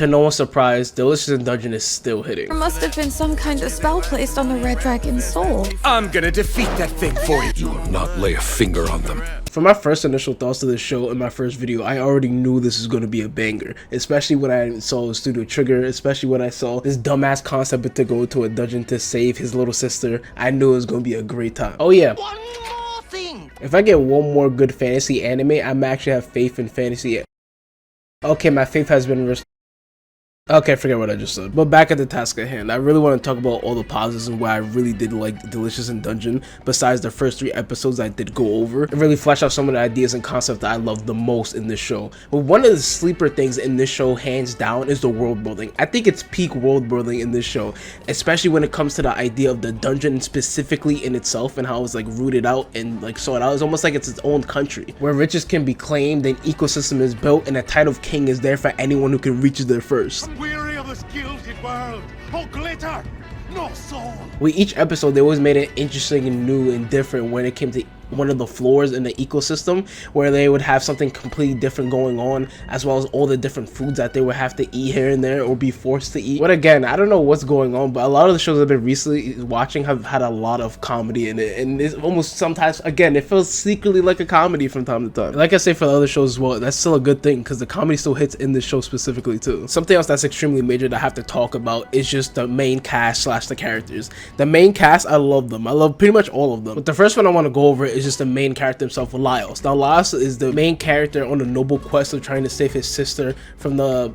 To no one's surprise, Delicious in Dungeon is still hitting. There must have been some kind of spell placed on the red dragon's soul. I'm gonna defeat that thing for you. You will not lay a finger on them. For my first initial thoughts of this show in my first video, I already knew this was going to be a banger, especially when I saw Studio Trigger, especially when I saw this dumbass concept to go to a dungeon to save his little sister. I knew it was going to be a great time. Oh yeah, One more thing. if I get one more good fantasy anime, I'm actually have faith in fantasy. Okay, my faith has been restored. Okay, forget what I just said. But back at the task at hand, I really want to talk about all the positives and why I really did like Delicious in Dungeon, besides the first 3 episodes I did go over. It really fleshed out some of the ideas and concepts that I love the most in this show. But one of the sleeper things in this show, hands down, is the world building. I think it's peak world building in this show, especially when it comes to the idea of the dungeon specifically in itself and how it's like rooted out and like sought out. It's almost like it's its own country, where riches can be claimed, an ecosystem is built, and a title of king is there for anyone who can reach there first. Weary of this gilded world, no glitter, no soul. With each episode, they always made it interesting and new and different when it came to one of the floors in the ecosystem, where they would have something completely different going on, as well as all the different foods that they would have to eat here and there or be forced to eat. But again, I don't know what's going on, but a lot of the shows I've been recently watching have had a lot of comedy in it, and it's almost sometimes, again, it feels secretly like a comedy from time to time. Like I say for the other shows as well, that's still a good thing because the comedy still hits in this show specifically too. Something else that's extremely major that I have to talk about is just the main cast slash the characters. The main cast, I love them. I love pretty much all of them. But the first one I want to go over is just the main character himself, Lios. Now, Lios is the main character on a noble quest of trying to save his sister from the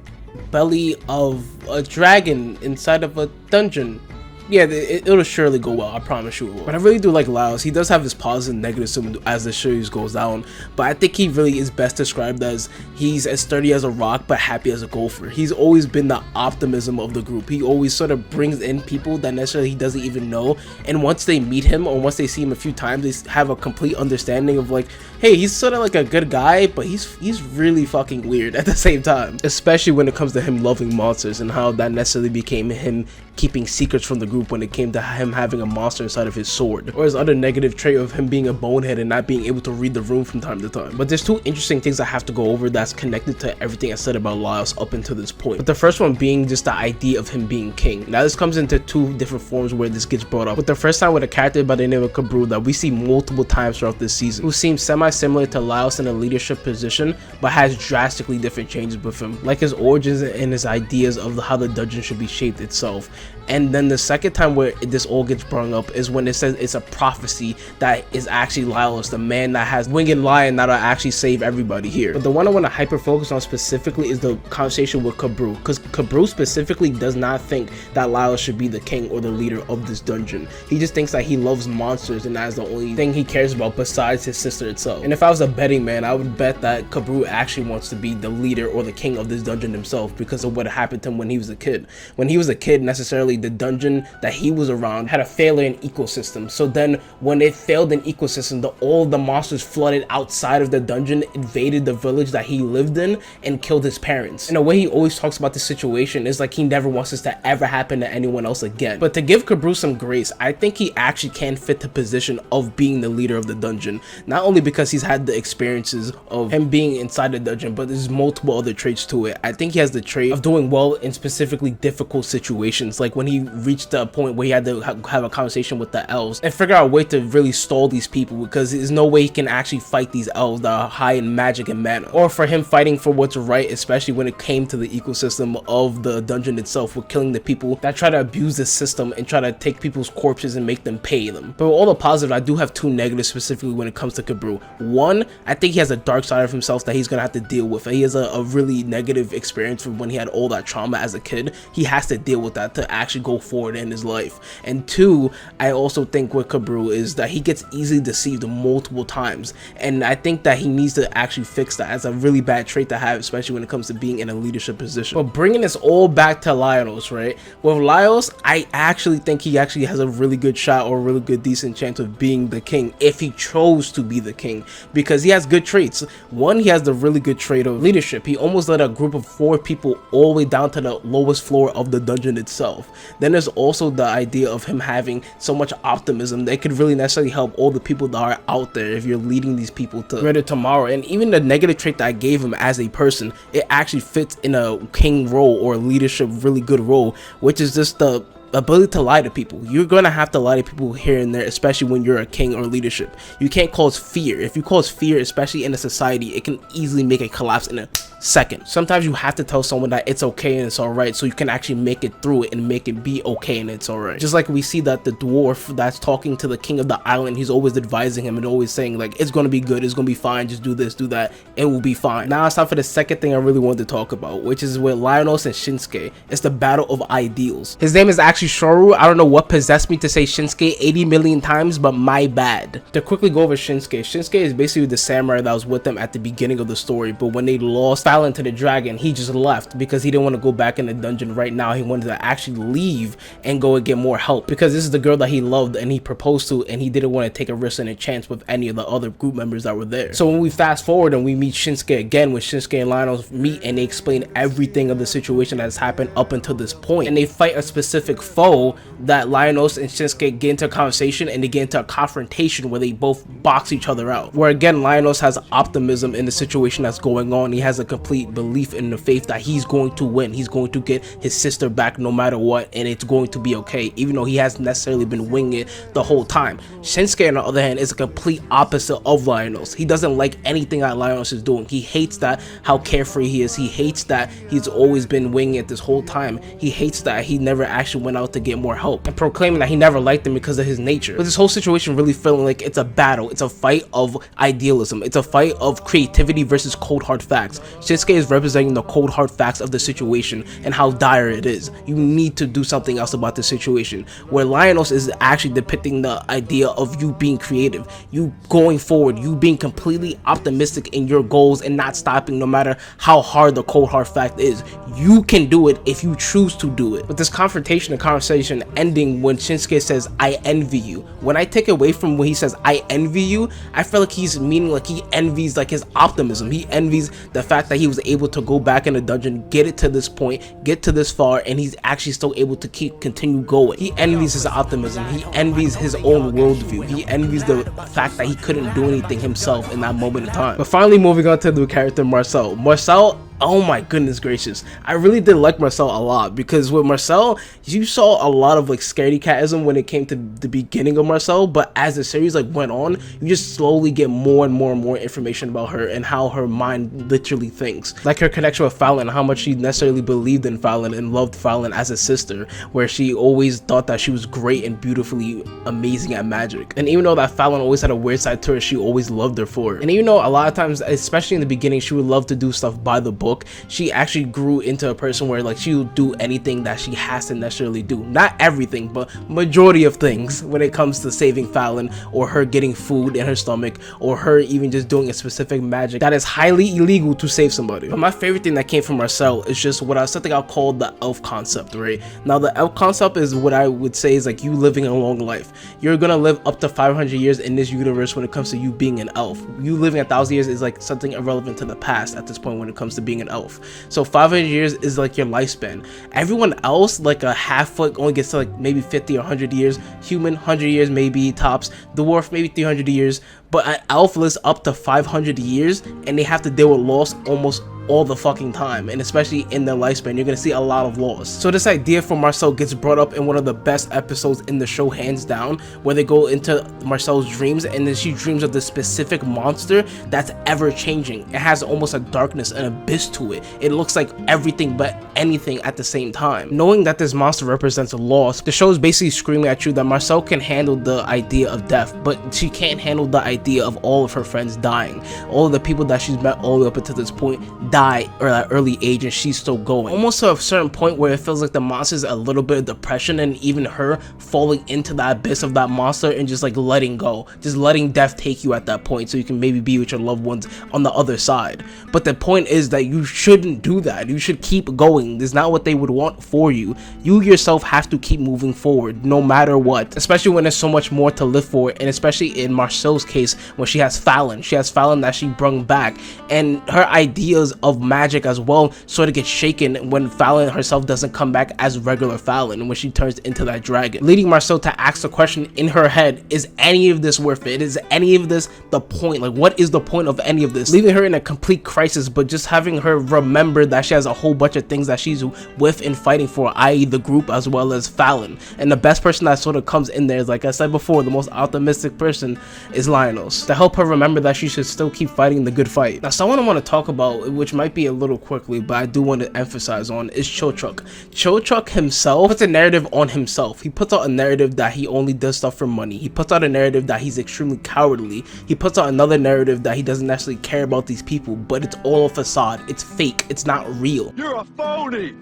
belly of a dragon inside of a dungeon. Yeah, it'll surely go well, I promise you it will. But I really do like Lios. He does have his positives and negatives as the series goes down, but I think he really is best described as he's as sturdy as a rock but happy as a gopher. He's always been the optimism of the group. He always sort of brings in people that necessarily he doesn't even know, and once they meet him or once they see him a few times, they have a complete understanding of like, hey, he's sort of like a good guy, but he's really fucking weird at the same time. Especially when it comes to him loving monsters and how that necessarily became him keeping secrets from the group when it came to him having a monster inside of his sword, or his other negative trait of him being a bonehead and not being able to read the room from time to time. But there's 2 interesting things I have to go over that's connected to everything I said about Lios up until this point. But the first one being just the idea of him being king. Now this comes into 2 different forms where this gets brought up. With the first time with a character by the name of Kabu that we see multiple times throughout this season, who seems semi-similar to Lios in a leadership position, but has drastically different changes with him, like his origins and his ideas of how the dungeon should be shaped itself. And then the second time where this all gets brought up is when it says it's a prophecy that is actually Lios, the man that has winged lion that'll actually save everybody here. But the one I want to hyper focus on specifically is the conversation with Kabu, because Kabu specifically does not think that Lios should be the king or the leader of this dungeon. He just thinks that he loves monsters and that is the only thing he cares about besides his sister itself. And if I was a betting man, I would bet that Kabu actually wants to be the leader or the king of this dungeon himself because of what happened to him when he was a kid. When he was a kid, necessarily the dungeon that he was around had a failure in ecosystem. So then when it failed in ecosystem, all the monsters flooded outside of the dungeon, invaded the village that he lived in, and killed his parents. And the way he always talks about the situation is like he never wants this to ever happen to anyone else again. But to give Kabu some grace, I think he actually can fit the position of being the leader of the dungeon, not only because he's had the experiences of him being inside the dungeon, but there's multiple other traits to it. I think he has the trait of doing well in specifically difficult situations, like when he reached a point where he had to have a conversation with the elves and figure out a way to really stall these people, because there's no way he can actually fight these elves that are high in magic and mana, or for him fighting for what's right, especially when it came to the ecosystem of the dungeon itself, with killing the people that try to abuse the system and try to take people's corpses and make them pay them. But with all the positive, I do have 2 negatives specifically when it comes to Kabu. One, I think he has a dark side of himself that he's gonna have to deal with. He has a really negative experience from when he had all that trauma as a kid. He has to deal with that to actually go forward in his life. And 2, I also think with Kabu is that he gets easily deceived multiple times, and I think that he needs to actually fix that. It's a really bad trait to have, especially when it comes to being in a leadership position. But bringing this all back to Lios, right? With Lios, I actually think he actually has a really good shot or a really good decent chance of being the king if he chose to be the king, because he has good traits. One, he has the really good trait of leadership. He almost led a group of 4 people all the way down to the lowest floor of the dungeon itself. Then there's also also the idea of him having so much optimism that could really necessarily help all the people that are out there if you're leading these people to greater tomorrow. And even the negative trait that I gave him as a person, it actually fits in a king role or a leadership really good role, which is just the ability to lie to people. You're gonna have to lie to people here and there, especially when you're a king or leadership. You can't cause fear. If you cause fear, especially in a society, it can easily make it collapse in a second. Sometimes you have to tell someone that it's okay and it's alright, so you can actually make it through it and make it be okay and it's alright. Just like we see that the dwarf that's talking to the king of the island, he's always advising him and always saying like, it's gonna be good, it's gonna be fine, just do this, do that, it will be fine. Now it's time for the second thing I really wanted to talk about, which is with Lios and Shinsuke. It's the battle of ideals. His name is actually Shoru. I don't know what possessed me to say Shinsuke 80 million times, but my bad. To quickly go over Shinsuke, Shinsuke is basically the samurai that was with them at the beginning of the story, but when they lost Fallon to the dragon, he just left because he didn't want to go back in the dungeon right now. He wanted to actually leave and go and get more help because this is the girl that he loved and he proposed to, and he didn't want to take a risk and a chance with any of the other group members that were there. So when we fast forward and we meet Shinsuke again, when Shinsuke and Lios meet and they explain everything of the situation that has happened up until this point, and they fight a specific foe that Lios and Shinsuke get into a conversation and they get into a confrontation where they both box each other out, where again Lios has optimism in the situation that's going on. He has a complete belief in the faith that he's going to win, he's going to get his sister back no matter what, and it's going to be okay, even though he hasn't necessarily been winging it the whole time. Shinsuke on the other hand is a complete opposite of Lios. He doesn't like anything that Lios is doing. He hates that how carefree he is. He hates that he's always been winging it this whole time. He hates that he never actually went out to get more help, and proclaiming that he never liked him because of his nature. But this whole situation really feeling like it's a battle, it's a fight of idealism, it's a fight of creativity versus cold hard facts. Shinsuke is representing the cold hard facts of the situation and how dire it is. You need to do something else about the situation, where Lios is actually depicting the idea of you being creative, you going forward, you being completely optimistic in your goals and not stopping no matter how hard the cold hard fact is. You can do it if you choose to do it. But this confrontation and conversation ending when Shinsuke says, I envy you. When I take away from when he says, I envy you, I feel like he's meaning like he envies like his optimism. He envies the fact that he was able to go back in the dungeon, get it to this point, get to this far, and he's actually still able to continue going. He envies his optimism. He envies his own worldview. He envies the fact that he couldn't do anything himself in that moment in time. But finally moving on to the character Marcel. Marcel, oh my goodness gracious, I really did like Marcel a lot, because with Marcel you saw a lot of like scaredy catism when it came to the beginning of Marcel, but as the series like went on, you just slowly get more and more and more information about her and how her mind literally thinks, like her connection with Fallon, how much she necessarily believed in Fallon and loved Fallon as a sister, where she always thought that she was great and beautifully amazing at magic. And even though that Fallon always had a weird side to her, she always loved her for it. And even though a lot of times, especially in the beginning, she would love to do stuff by the book, she actually grew into a person where like she would do anything that she has to necessarily do. Not everything, but majority of things when it comes to saving Fallon, or her getting food in her stomach, or her even just doing a specific magic that is highly illegal to save somebody. But my favorite thing that came from Marcel is just something I'll call the elf concept, right? Now the elf concept is what I would say is like you living a long life. You're gonna live up to 500 years in this universe when it comes to you being an elf. You living 1,000 years is like something irrelevant to the past at this point when it comes to being an elf. So 500 years is like your lifespan. Everyone else, like a half foot, only gets to like maybe 50 or 100 years. Human, 100 years maybe tops. Dwarf, maybe 300 years. But an elf lives up to 500 years and they have to deal with loss almost all the fucking time, and especially in their lifespan you're gonna see a lot of loss. So this idea for Marcel gets brought up in one of the best episodes in the show, hands down, where they go into Marcel's dreams and then she dreams of this specific monster that's ever changing. It has almost a darkness, an abyss to it. It looks like everything but anything at the same time. Knowing that this monster represents a loss, the show is basically screaming at you that Marcel can handle the idea of death, but she can't handle the idea of all of her friends dying, all of the people that she's met all the way up until this point die or at an early age, and she's still going, almost to a certain point where it feels like the monster's a little bit of depression, and even her falling into the abyss of that monster and just like letting go, just letting death take you at that point so you can maybe be with your loved ones on the other side. But the point is that you shouldn't do that. You should keep going. This is not what they would want for you. You yourself have to keep moving forward no matter what, especially when there's so much more to live for, and especially in Marcel's case, place when she has Fallon. She has Fallon that she brung back, and her ideas of magic as well sort of get shaken when Fallon herself doesn't come back as regular Fallon when she turns into that dragon, leading Marcel to ask the question in her head, is any of this worth it? Is any of this the point? Like, what is the point of any of this? Leaving her in a complete crisis, but just having her remember that she has a whole bunch of things that she's with and fighting for, i.e. the group as well as Fallon. And the best person that sort of comes in there is, like I said before, the most optimistic person is Lios, to help her remember that she should still keep fighting the good fight. Now, someone I want to talk about, which might be a little quickly, but I do want to emphasize on, is Chillchuck. Chillchuck himself puts a narrative on himself. He puts out a narrative that he only does stuff for money. He puts out a narrative that he's extremely cowardly. He puts out another narrative that he doesn't actually care about these people, but it's all a facade. It's fake. It's not real. You're a phony!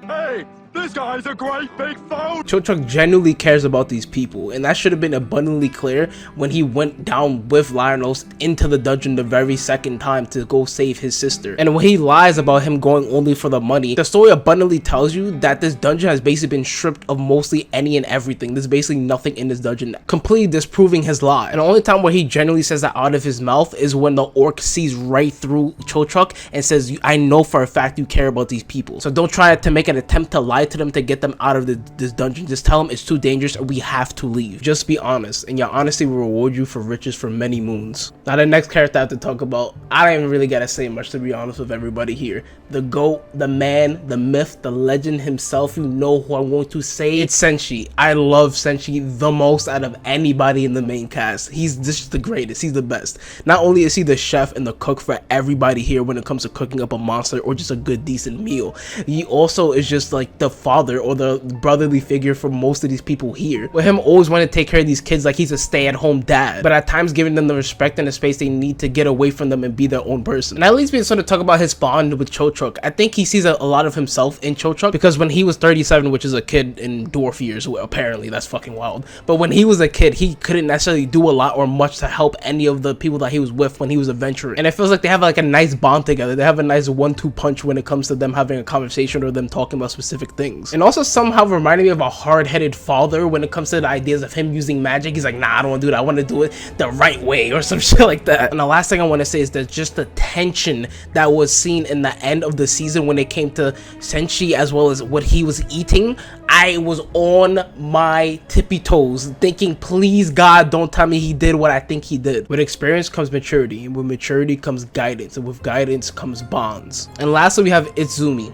Hey, this guy's a great big phone! Chillchuck genuinely cares about these people, and that should have been abundantly clear when he went down with Lios into the dungeon the very second time to go save his sister. And when he lies about him going only for the money, the story abundantly tells you that this dungeon has basically been stripped of mostly any and everything. There's basically nothing in this dungeon, completely disproving his lie. And the only time where he genuinely says that out of his mouth is when the orc sees right through Chillchuck and says, I know for a fact you care about these people, so don't try to make an attempt to lie to them to get them out of this dungeon. Just tell them it's too dangerous or we have to leave. Just be honest, and your honesty will reward you for riches for many moons. Now, the next character I have to talk about, I don't even really gotta say much, to be honest with everybody here. The GOAT, the man, the myth, the legend himself, you know who I'm going to say. It's Senshi. I love Senshi the most out of anybody in the main cast. He's just the greatest. He's the best. Not only is he the chef and the cook for everybody here when it comes to cooking up a monster or just a good decent meal, he also is just like the father or the brotherly figure for most of these people here, with him always wanting to take care of these kids like he's a stay-at-home dad, but at times giving them the respect and the space they need to get away from them and be their own person. And that leads me to sort of talk about his bond with Chillchuck. I think he sees a lot of himself in Chillchuck, because when he was 37, which is a kid in dwarf years, well, apparently that's fucking wild, but when he was a kid, he couldn't necessarily do a lot or much to help any of the people that he was with when he was adventuring. And it feels like they have like a nice bond together. They have a nice 1-2 punch when it comes to them having a conversation or them talking about specific things. And also somehow reminded me of a hard-headed father when it comes to the ideas of him using magic. He's like, nah, I don't want to do that. I want to do it the right way or some shit like that. And the last thing I want to say is that just the tension that was seen in the end of the season when it came to Senshi as well as what he was eating, I was on my tippy toes thinking, please God, don't tell me he did what I think he did. With experience comes maturity, and with maturity comes guidance, and with guidance comes bonds. And lastly, we have Itzumi.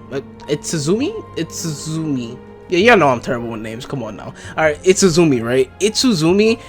Itzumi. Yeah, you know I'm terrible with names. Come on now. Alright, Itzumi, right? Itzumi,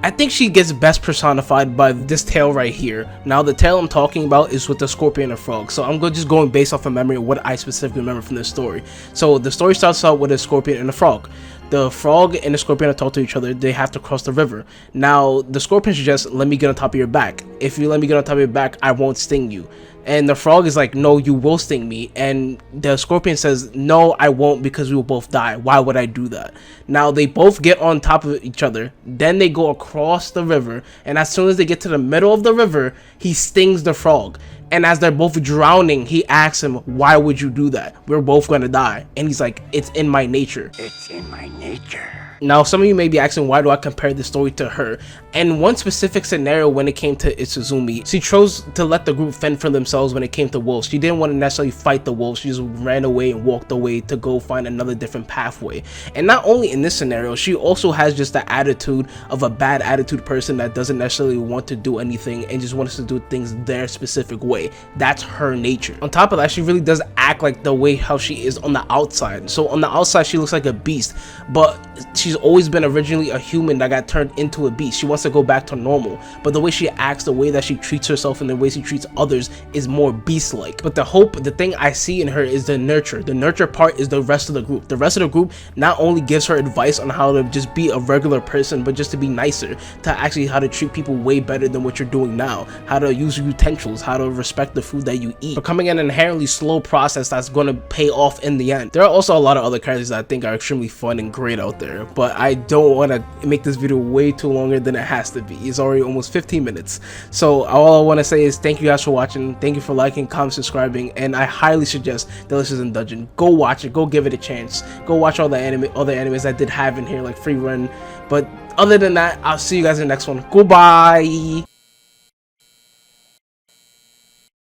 I think she gets best personified by this tale right here. Now, the tale I'm talking about is with the scorpion and frog. So I'm just going based off of memory of what I specifically remember from this story. So the story starts out with a scorpion and a frog. The frog and the scorpion talk to each other. They have to cross the river. Now, the scorpion suggests, let me get on top of your back. If you let me get on top of your back, I won't sting you. And the frog is like, no, you will sting me. And the scorpion says, no, I won't, because we will both die. Why would I do that? Now, they both get on top of each other. Then they go across the river. And as soon as they get to the middle of the river, he stings the frog. And as they're both drowning, he asks him, why would you do that? We're both going to die. And he's like, it's in my nature. It's in my nature. Now, some of you may be asking, why do I compare this story to her? And one specific scenario when it came to Itzumi, she chose to let the group fend for themselves when it came to wolves. She didn't want to necessarily fight the wolves. She just ran away and walked away to go find another different pathway. And not only in this scenario, she also has just the attitude of a bad attitude person that doesn't necessarily want to do anything and just wants to do things their specific way. That's her nature. On top of that, she really does act like the way how she is on the outside. So on the outside, she looks like a beast, but she's always been originally a human that got turned into a beast. She wants to go back to normal, but the way she acts, the way that she treats herself, and the way she treats others is more beast-like. But the thing I see in her is the nurture. The nurture part is the rest of the group. The rest of the group not only gives her advice on how to just be a regular person, but just to be nicer, to actually how to treat people way better than what you're doing now, how to use utensils, how to respect the food that you eat, becoming an inherently slow process that's going to pay off in the end. There are also a lot of other characters that I think are extremely fun and great out there, but I don't want to make this video way too longer than it has to be. It's already almost 15 minutes. So all I want to say is thank you guys for watching. Thank you for liking, commenting, subscribing, and I highly suggest Delicious in Dungeon. Go watch it. Go give it a chance. Go watch all the other animes I did have in here, like Free Run. But other than that, I'll see you guys in the next one. Goodbye.